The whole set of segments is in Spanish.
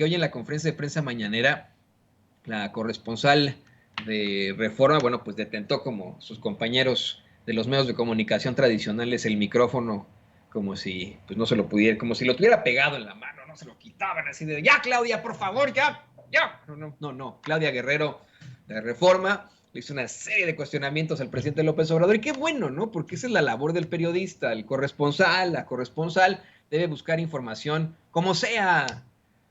que hoy en la conferencia de prensa mañanera, la corresponsal de Reforma, bueno, pues detentó como sus compañeros de los medios de comunicación tradicionales el micrófono como si pues no se lo pudiera, como si lo tuviera pegado en la mano, no se lo quitaban así de, ya Claudia, por favor, ya, ya. No, Claudia Guerrero de Reforma le hizo una serie de cuestionamientos al presidente López Obrador y qué bueno, ¿no? Porque esa es la labor del periodista, el corresponsal, la corresponsal debe buscar información como sea,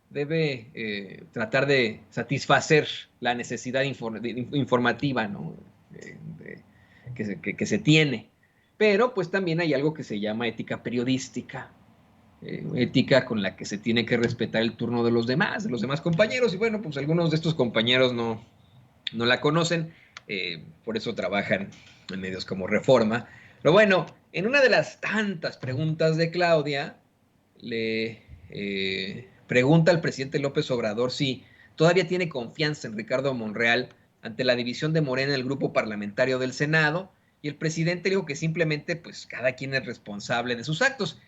debe tratar de satisfacer la necesidad informativa, ¿no? Que se tiene. Pero pues también hay algo que se llama ética periodística, ética con la que se tiene que respetar el turno de los demás compañeros, y bueno, pues algunos de estos compañeros no la conocen, por eso trabajan en medios como Reforma. Pero bueno, en una de las tantas preguntas de Claudia, le pregunta al presidente López Obrador si todavía tiene confianza en Ricardo Monreal ante la división de Morena en el grupo parlamentario del Senado, y el presidente dijo que simplemente pues cada quien es responsable de sus actos.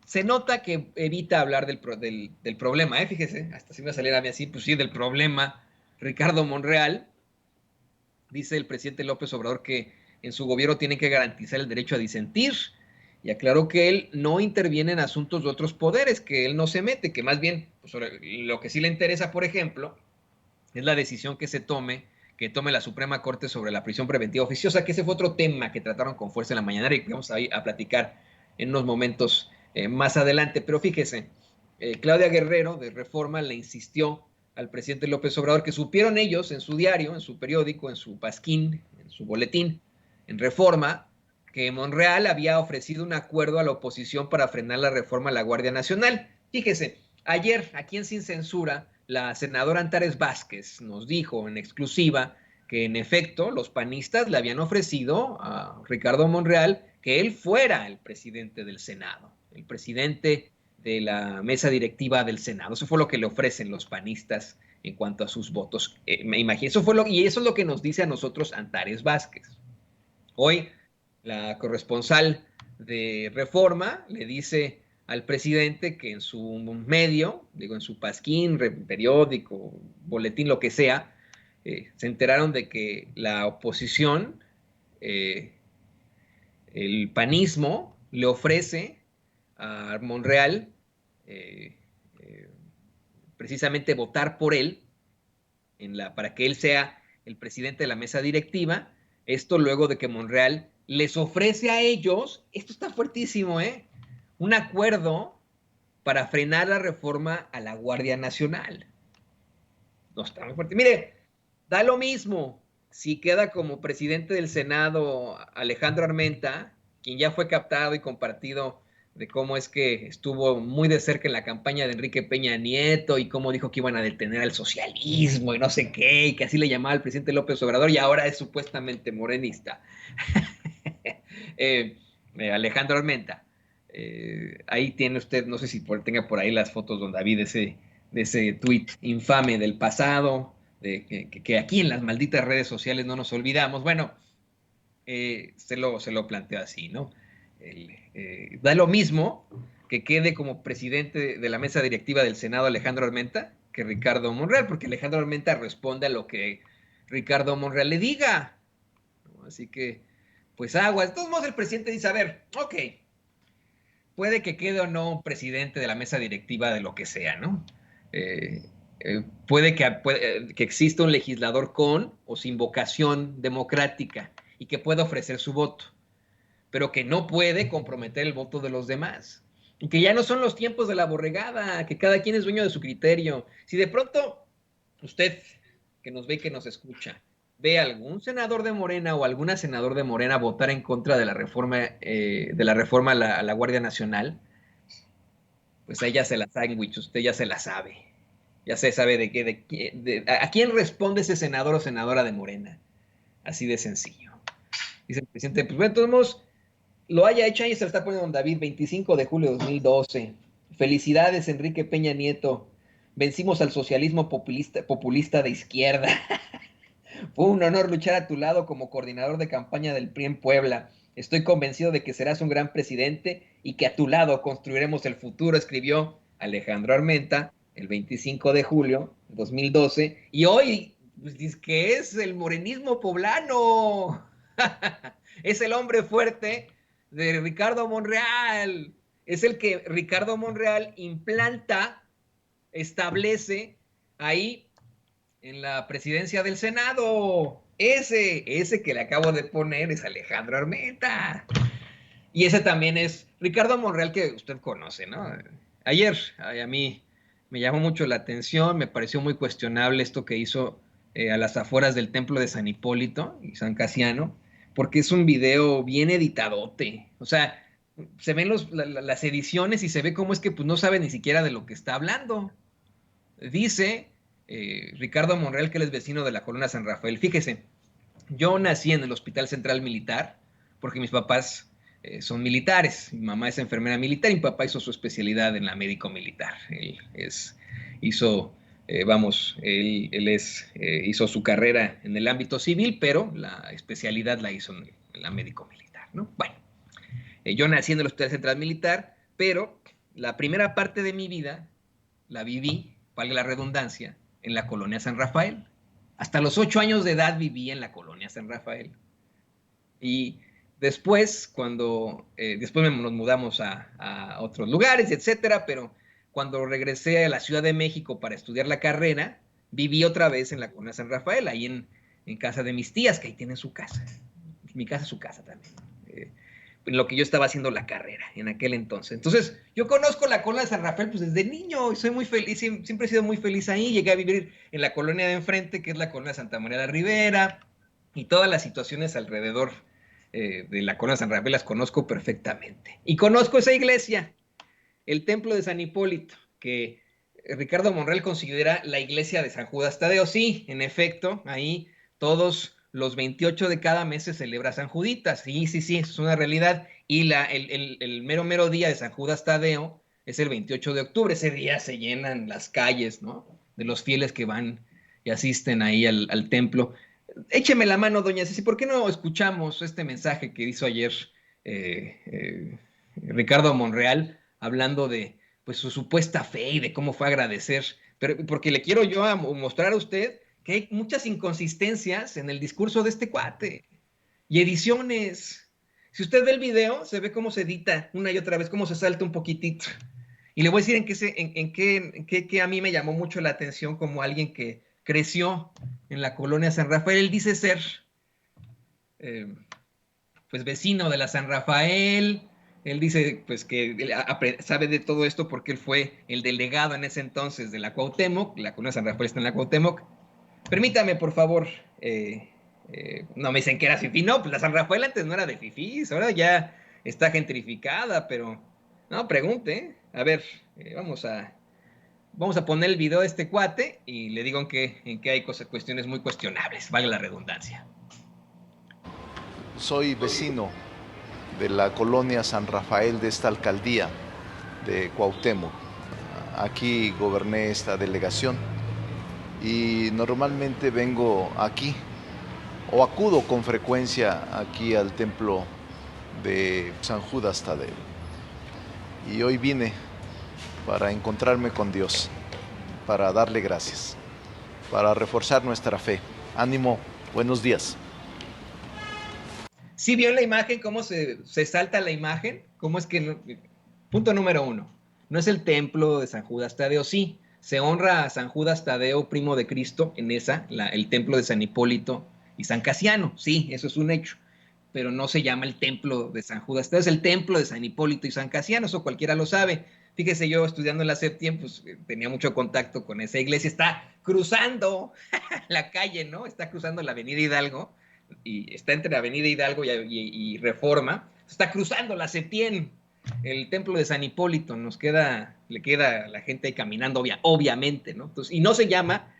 Se nota que evita hablar del problema, fíjese, hasta si me saliera a mí así, pues sí, del problema. Ricardo Monreal, dice el presidente López Obrador que en su gobierno tienen que garantizar el derecho a disentir, y aclaró que él no interviene en asuntos de otros poderes, que él no se mete, que más bien pues, lo que sí le interesa, por ejemplo, es la decisión que tome la Suprema Corte sobre la prisión preventiva oficiosa, que ese fue otro tema que trataron con fuerza en la mañana y que vamos a platicar en unos momentos más adelante. Pero fíjese, Claudia Guerrero de Reforma le insistió al presidente López Obrador que supieron ellos en su diario, en su periódico, en su pasquín, en su boletín, en Reforma, que Monreal había ofrecido un acuerdo a la oposición para frenar la reforma a la Guardia Nacional. Fíjese, ayer, aquí en Sin Censura, la senadora Antares Vázquez nos dijo en exclusiva que en efecto los panistas le habían ofrecido a Ricardo Monreal que él fuera el presidente del Senado, el presidente de la mesa directiva del Senado. Eso fue lo que le ofrecen los panistas en cuanto a sus votos. Me imagino, y eso es lo que nos dice a nosotros Antares Vázquez. Hoy la corresponsal de Reforma le dice al presidente que en su medio, digo, en su pasquín, periódico, boletín, lo que sea, se enteraron de que la oposición, eh, el panismo, le ofrece a Monreal eh, eh, precisamente votar por él para que él sea el presidente de la mesa directiva. Esto luego de que Monreal les ofrece a ellos, esto está fuertísimo, un acuerdo para frenar la reforma a la Guardia Nacional. No está muy fuerte. Mire, da lo mismo si queda como presidente del Senado Alejandro Armenta, quien ya fue captado y compartido de cómo es que estuvo muy de cerca en la campaña de Enrique Peña Nieto y cómo dijo que iban a detener al socialismo y no sé qué, y que así le llamaba al presidente López Obrador, y ahora es supuestamente morenista. Alejandro Armenta. Ahí tiene usted, no sé si tenga por ahí las fotos donde David de ese tuit infame del pasado, que aquí en las malditas redes sociales no nos olvidamos. Bueno, se lo planteo así, ¿no? Da lo mismo que quede como presidente de la mesa directiva del Senado Alejandro Armenta que Ricardo Monreal, porque Alejandro Armenta responde a lo que Ricardo Monreal le diga, ¿no? Así que, pues aguas. De todos modos, el presidente dice, a ver, ok, puede que quede o no presidente de la mesa directiva de lo que sea, ¿no? Eh, que exista un legislador con o sin vocación democrática y que pueda ofrecer su voto, pero que no puede comprometer el voto de los demás. Y que ya no son los tiempos de la borregada, que cada quien es dueño de su criterio. Si de pronto usted que nos ve y que nos escucha, ve a algún senador de Morena o alguna senador de Morena votar en contra de la reforma a la Guardia Nacional, pues ella se la sándwich, usted ya se la sabe. Ya se sabe a quién responde ese senador o senadora de Morena. Así de sencillo. Dice el presidente, pues bueno, de todos modos, lo haya hecho, ahí se lo está poniendo don David, 25 de julio de 2012. Felicidades, Enrique Peña Nieto. Vencimos al socialismo populista de izquierda. Fue un honor luchar a tu lado como coordinador de campaña del PRI en Puebla. Estoy convencido de que serás un gran presidente y que a tu lado construiremos el futuro, escribió Alejandro Armenta el 25 de julio de 2012, y hoy pues, dice que es el morenismo poblano. Es el hombre fuerte de Ricardo Monreal. Es el que Ricardo Monreal implanta, establece ahí en la presidencia del Senado. Ese que le acabo de poner es Alejandro Armenta. Y ese también es Ricardo Monreal, que usted conoce, ¿no? Ayer, a mí me llamó mucho la atención, me pareció muy cuestionable esto que hizo a las afueras del templo de San Hipólito y San Casiano, porque es un video bien editadote. O sea, se ven las ediciones y se ve cómo es que pues, no sabe ni siquiera de lo que está hablando. Dice Ricardo Monreal que él es vecino de la Colonia San Rafael. Fíjese, yo nací en el Hospital Central Militar porque mis papás son militares. Mi mamá es enfermera militar y mi papá hizo su especialidad en la médico militar. Hizo, hizo su carrera en el ámbito civil, pero la especialidad la hizo en la médico militar, ¿no? Bueno, yo nací en el Hospital Central Militar, pero la primera parte de mi vida la viví, valga la redundancia, en la colonia San Rafael. Hasta los 8 años de edad viví en la colonia San Rafael. Y después, después nos mudamos a otros lugares, etcétera, pero cuando regresé a la Ciudad de México para estudiar la carrera, viví otra vez en la colonia San Rafael, ahí en casa de mis tías, que ahí tienen su casa. Mi casa es su casa también. En lo que yo estaba haciendo la carrera en aquel entonces. Entonces, yo conozco la colonia de San Rafael pues desde niño y soy muy feliz, siempre he sido muy feliz ahí. Llegué a vivir en la colonia de enfrente, que es la colonia de Santa María la Ribera, y todas las situaciones alrededor de la colonia de San Rafael las conozco perfectamente. Y conozco esa iglesia, el templo de San Hipólito, que Ricardo Monreal considera la iglesia de San Judas Tadeo. Sí, en efecto, ahí todos los 28 de cada mes se celebra San Juditas. Sí, sí, sí, eso es una realidad. Y el mero día de San Judas Tadeo es el 28 de octubre. Ese día se llenan las calles, ¿no? De los fieles que van y asisten ahí al templo. Écheme la mano, doña Ceci, ¿por qué no escuchamos este mensaje que hizo ayer eh, eh, Ricardo Monreal hablando de pues su supuesta fe y de cómo fue a agradecer? Pero porque le quiero yo mostrar a usted que hay muchas inconsistencias en el discurso de este cuate y ediciones. Si usted ve el video, se ve cómo se edita una y otra vez, cómo se salta un poquitito. Y le voy a decir que a mí me llamó mucho la atención como alguien que creció en la colonia San Rafael. Él dice ser eh, pues vecino de la San Rafael. Él dice pues que sabe de todo esto porque él fue el delegado en ese entonces de la Cuauhtémoc. La colonia San Rafael está en la Cuauhtémoc. Permítame, por favor. No me dicen que era fifí. No, pues la San Rafael antes no era de fifís. Ahora ya está gentrificada, pero no, pregunte. A ver, vamos a poner el video de este cuate y le digo en qué hay cuestiones muy cuestionables, vale la redundancia. Soy vecino de la colonia San Rafael de esta alcaldía de Cuauhtémoc. Aquí goberné esta delegación y normalmente vengo aquí o acudo con frecuencia aquí al templo de San Judas Tadeo. Y hoy vine para encontrarme con Dios, para darle gracias, para reforzar nuestra fe. Ánimo, buenos días. ¿Sí vio en la imagen cómo se salta la imagen? ¿Cómo es que punto número 1, no es el templo de San Judas Tadeo? Sí, se honra a San Judas Tadeo, primo de Cristo, en el templo de San Hipólito y San Casiano. Sí, eso es un hecho. Pero no se llama el templo de San Judas Tadeo, es el templo de San Hipólito y San Casiano, eso cualquiera lo sabe. Fíjese, yo estudiando en la SEPTIEM, pues tenía mucho contacto con esa iglesia. Está cruzando la calle, ¿no? Está cruzando la Avenida Hidalgo y está entre Avenida Hidalgo y Reforma. Está cruzando la SEPTIEM, el templo de San Hipólito. Le queda a la gente ahí caminando, obviamente, ¿no? Entonces, y no se llama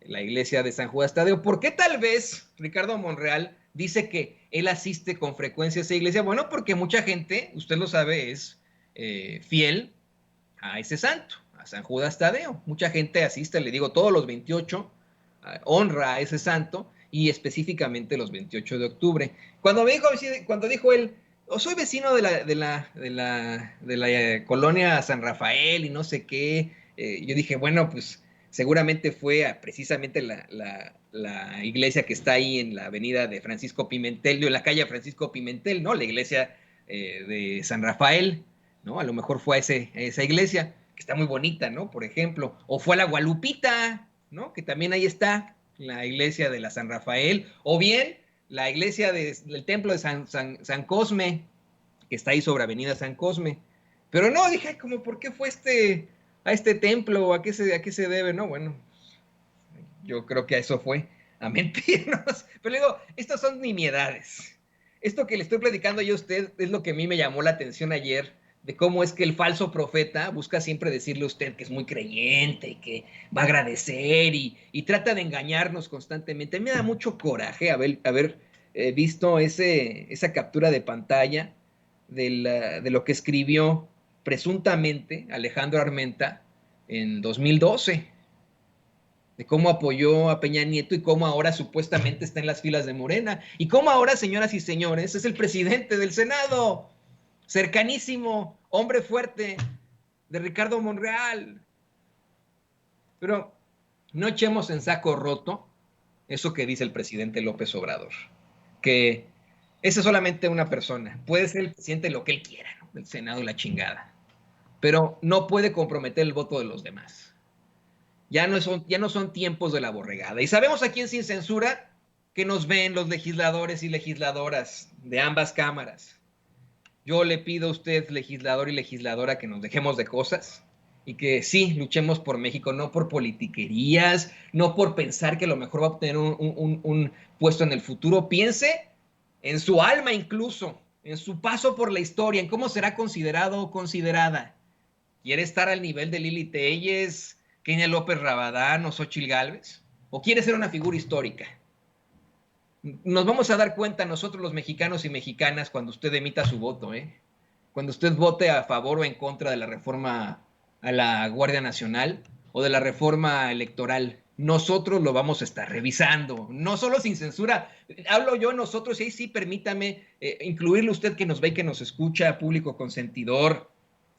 la iglesia de San Judas Tadeo. ¿Por qué tal vez Ricardo Monreal dice que él asiste con frecuencia a esa iglesia? Bueno, porque mucha gente, usted lo sabe, es fiel a ese santo, a San Judas Tadeo. Mucha gente asiste, le digo, todos los 28, honra a ese santo y específicamente los 28 de octubre. Cuando dijo él, soy vecino de la colonia San Rafael y no sé qué, yo dije, bueno, pues seguramente fue precisamente la iglesia que está ahí en la avenida de Francisco Pimentel, en la calle Francisco Pimentel, ¿no? La iglesia de San Rafael, ¿no? A lo mejor fue a esa iglesia, que está muy bonita, ¿no? Por ejemplo, o fue a la Gualupita, ¿no? Que también ahí está la iglesia de la San Rafael, o bien la iglesia del templo de San Cosme, que está ahí sobre Avenida San Cosme. Pero no, dije, como, ¿por qué fue a este templo? A qué se debe? No, bueno, yo creo que a eso fue, a mentirnos. Pero le digo, estas son nimiedades. Esto que le estoy platicando yo a usted es lo que a mí me llamó la atención ayer, de cómo es que el falso profeta busca siempre decirle a usted que es muy creyente y que va a agradecer y trata de engañarnos constantemente. Me da mucho coraje haber visto esa captura de pantalla de lo que escribió presuntamente Alejandro Armenta en 2012, de cómo apoyó a Peña Nieto y cómo ahora supuestamente está en las filas de Morena, y cómo ahora, señoras y señores, es el presidente del Senado, cercanísimo, hombre fuerte de Ricardo Monreal. Pero no echemos en saco roto eso que dice el presidente López Obrador, que esa es solamente una persona, puede ser el presidente lo que él quiera, ¿no? Del Senado y la chingada, pero no puede comprometer el voto de los demás. Ya no son tiempos de la borregada. Y sabemos aquí en Sin Censura que nos ven los legisladores y legisladoras de ambas cámaras. Yo le pido a usted, legislador y legisladora, que nos dejemos de cosas y que sí, luchemos por México, no por politiquerías, no por pensar que a lo mejor va a obtener un puesto en el futuro. Piense en su alma incluso, en su paso por la historia, en cómo será considerado o considerada. ¿Quiere estar al nivel de Lili Telles, Kenia López Rabadán o Xochitl Gálvez? ¿O quiere ser una figura histórica? Nos vamos a dar cuenta nosotros los mexicanos y mexicanas cuando usted emita su voto, ¿eh? Cuando usted vote a favor o en contra de la reforma a la Guardia Nacional o de la reforma electoral. Nosotros lo vamos a estar revisando, no solo Sin Censura. Hablo yo nosotros y ahí sí permítame incluirle usted que nos ve y que nos escucha, público consentidor.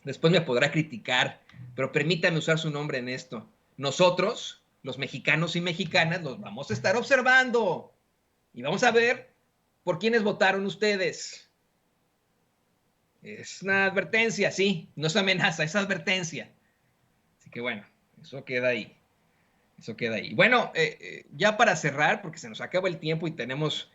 Después me podrá criticar, pero permítame usar su nombre en esto. Nosotros, los mexicanos y mexicanas, los vamos a estar observando y vamos a ver por quiénes votaron ustedes. Es una advertencia, sí, no es amenaza, es advertencia. Así que bueno, eso queda ahí. Eso queda ahí. Bueno, ya para cerrar, porque se nos acaba el tiempo y tenemos